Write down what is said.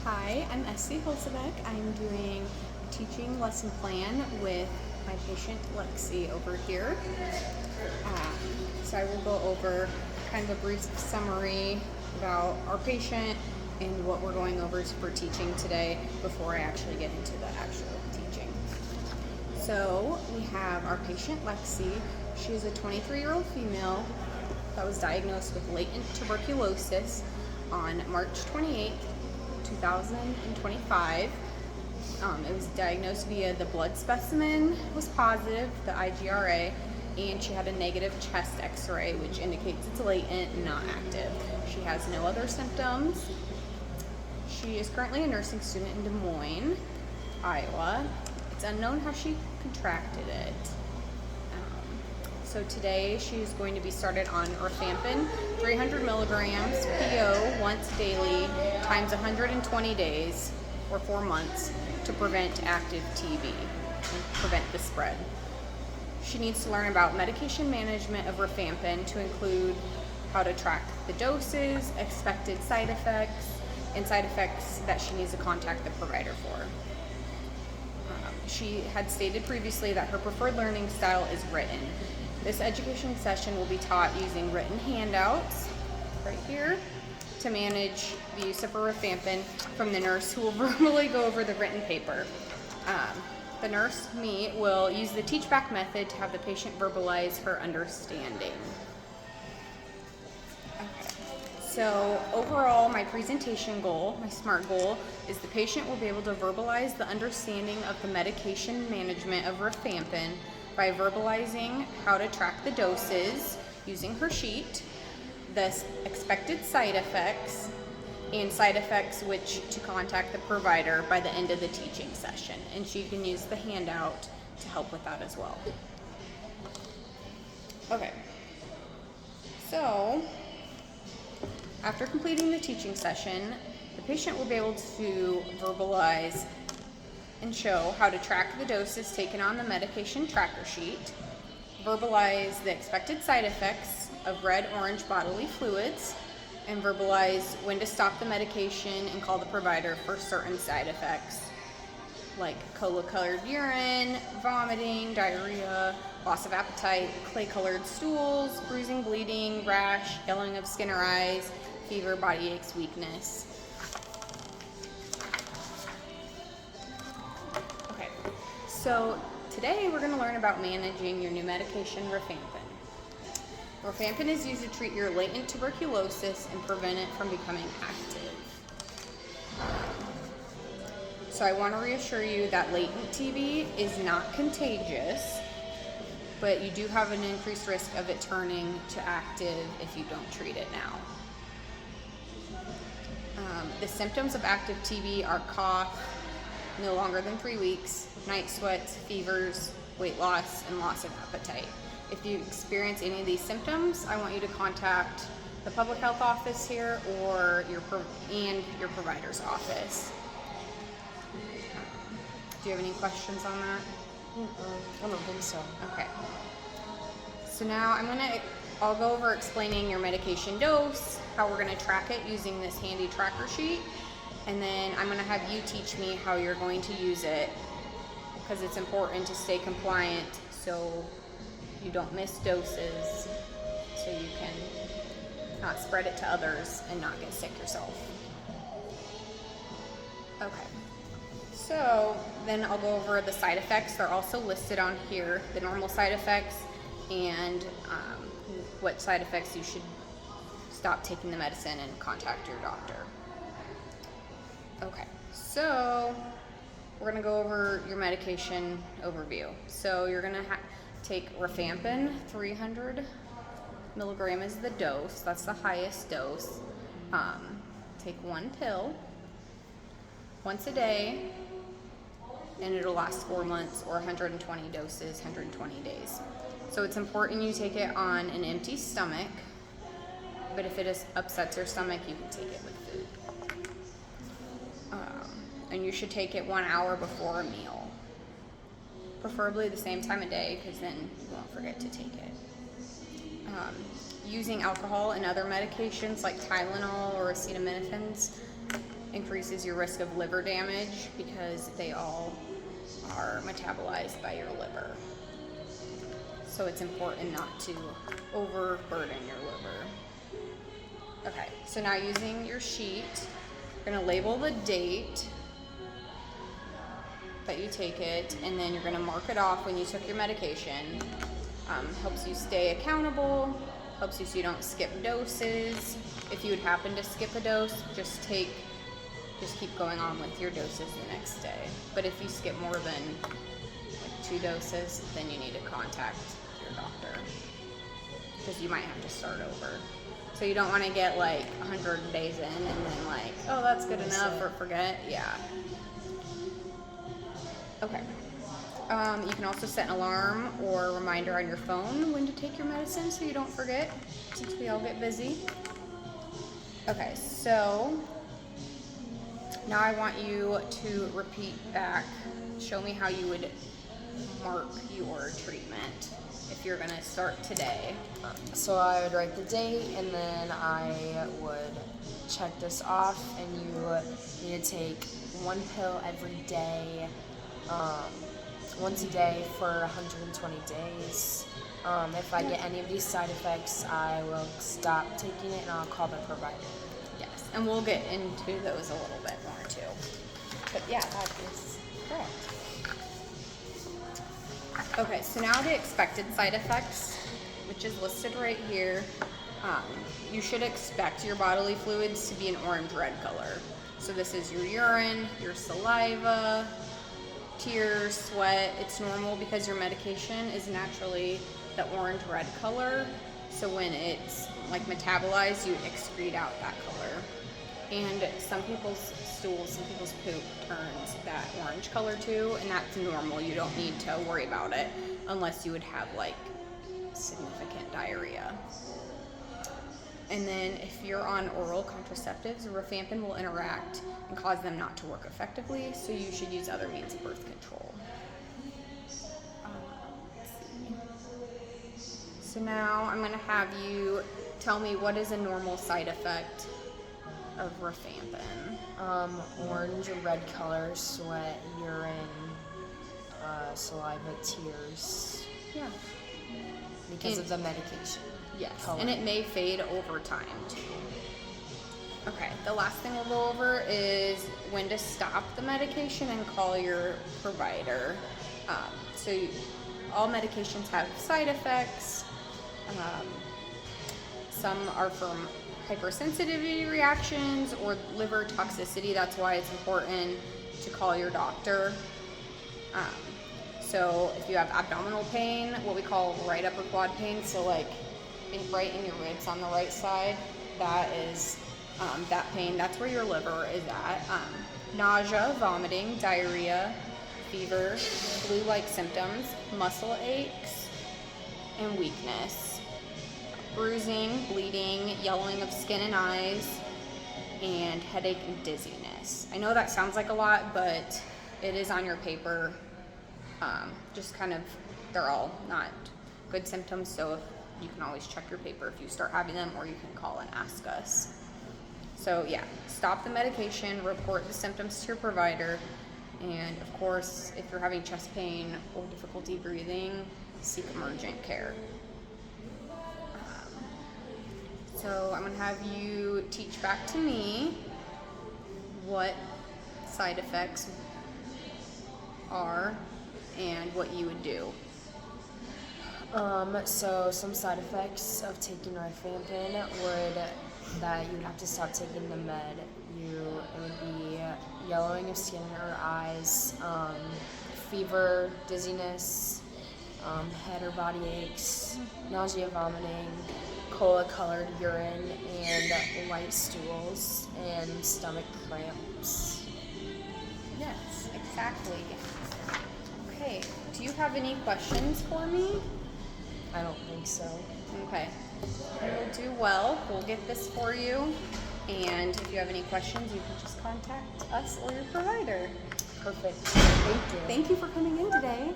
Hi, I'm Essie Holzebeck. I'm doing a teaching lesson plan with my patient Lexi over here. So I will go over kind of a brief summary about our patient and what we're going over for teaching today before I actually get into the actual teaching. So we have our patient Lexi. She is a 23-year-old female that was diagnosed with latent tuberculosis on March 28th, 2025. It was diagnosed via the blood specimen was positive, the IGRA, and she had a negative chest x-ray, which indicates it's latent and not active. She has no other symptoms. She is currently a nursing student in Des Moines, Iowa. It's unknown how she contracted it. So today she's going to be started on Rifampin, 300 milligrams PO once daily times 120 days or 4 months to prevent active TB and prevent the spread. She needs to learn about medication management of Rifampin to include how to track the doses, expected side effects, and side effects that she needs to contact the provider for. She had stated previously that her preferred learning style is written. This education session will be taught using written handouts right here to manage the use of Rifampin from the nurse, who will verbally go over the written paper. The nurse, me, will use the teach back method to have the patient verbalize her understanding. Okay. So overall, my presentation goal, my SMART goal, is the patient will be able to verbalize the understanding of the medication management of Rifampin by verbalizing how to track the doses using her sheet, the expected side effects, and side effects which to contact the provider by the end of the teaching session. And she can use the handout to help with that as well. Okay, so after completing the teaching session, the patient will be able to verbalize and show how to track the doses taken on the medication tracker sheet, verbalize the expected side effects of red-orange bodily fluids, and verbalize when to stop the medication and call the provider for certain side effects like cola-colored urine, vomiting, diarrhea, loss of appetite, clay-colored stools, bruising, bleeding, rash, yellowing of skin or eyes, fever, body aches, weakness. So today we're going to learn about managing your new medication, Rifampin. Rifampin is used to treat your latent tuberculosis and prevent it from becoming active. So I want to reassure you that latent TB is not contagious, but you do have an increased risk of it turning to active if you don't treat it now. The symptoms of active TB are cough, no longer than 3 weeks, night sweats, fevers, weight loss, and loss of appetite. If you experience any of these symptoms, I want you to contact the public health office here or your provider's office. Do you have any questions on that? I don't think so. Okay. So now I'll go over explaining your medication dose, how we're going to track it using this handy tracker sheet, and then I'm going to have you teach me how you're going to use it, because it's important to stay compliant so you don't miss doses, so you can not spread it to others and not get sick yourself. Okay, so then I'll go over the side effects. They're also listed on here, the normal side effects and what side effects you should stop taking the medicine and contact your doctor. Okay, so we're going to go over your medication overview. So you're going to take Rifampin, 300 milligram is the dose. That's the highest dose. Take 1 pill once a day, and it'll last 4 months or 120 doses, 120 days. So it's important you take it on an empty stomach, but if it upsets your stomach, you can take it with food. And you should take it 1 hour before a meal. Preferably the same time of day, because then you won't forget to take it. Using alcohol and other medications like Tylenol or acetaminophen increases your risk of liver damage because they all are metabolized by your liver. So it's important not to overburden your liver. Okay, so now using your sheet, you're gonna label the date that you take it, and then you're gonna mark it off when you took your medication. Helps you stay accountable, helps you so you don't skip doses. If you would happen to skip a dose, just keep going on with your doses the next day. But if you skip more than like 2 doses, then you need to contact your doctor because you might have to start over. So you don't want to get like 100 days in and then like, oh, that's good enough, or forget. Yeah. Okay. You can also set an alarm or a reminder on your phone when to take your medicine so you don't forget, since we all get busy. Okay, so now I want you to repeat back, show me how you would mark your treatment if you're gonna start today. So I would write the date, and then I would check this off, and you need to take 1 pill every day, once a day for 120 days. If I get any of these side effects, I will stop taking it and I'll call the provider. Yes, and we'll get into those a little bit more too. But yeah, that is correct. Okay, so now the expected side effects, which is listed right here. You should expect your bodily fluids to be an orange-red color. So this is your urine, your saliva, tears, sweat. It's normal because your medication is naturally the orange-red color. So when it's like metabolized, you excrete out that color. And some people's stools, some people's poop turns that orange color too, and that's normal. You don't need to worry about it unless you would have like significant diarrhea. And then if you're on oral contraceptives, rifampin will interact and cause them not to work effectively, so you should use other means of birth control. Let's see. So now I'm going to have you tell me what is a normal side effect of rifampin. Orange or red color, sweat, urine, saliva, tears. Yeah. Because of the medication. Yes, color. And it may fade over time too. Okay, the last thing we'll go over is when to stop the medication and call your provider. All medications have side effects. Some are from hypersensitivity reactions or liver toxicity. That's why it's important to call your doctor. So if you have abdominal pain, what we call right upper quad pain, so like right in your ribs on the right side, that is that pain. That's where your liver is at. Nausea, vomiting, diarrhea, fever, flu-like symptoms, muscle aches, and weakness. Bruising, bleeding, yellowing of skin and eyes, and headache and dizziness. I know that sounds like a lot, but it is on your paper. Just kind of, they're all not good symptoms, so if you can always check your paper if you start having them, or you can call and ask us. So yeah, stop the medication, report the symptoms to your provider, and of course, if you're having chest pain or difficulty breathing, seek emergent care. So I'm going to have you teach back to me what side effects are and what you would do. So some side effects of taking rifampin that you would have to stop taking the med. It would be yellowing of skin or eyes, fever, dizziness, head or body aches, nausea, vomiting, cola-colored urine, and white stools, and stomach cramps. Yes, exactly. Okay, do you have any questions for me? I don't think so. Okay, you'll do well. We'll get this for you. And if you have any questions, you can just contact us or your provider. Perfect. Thank you. Thank you for coming in today.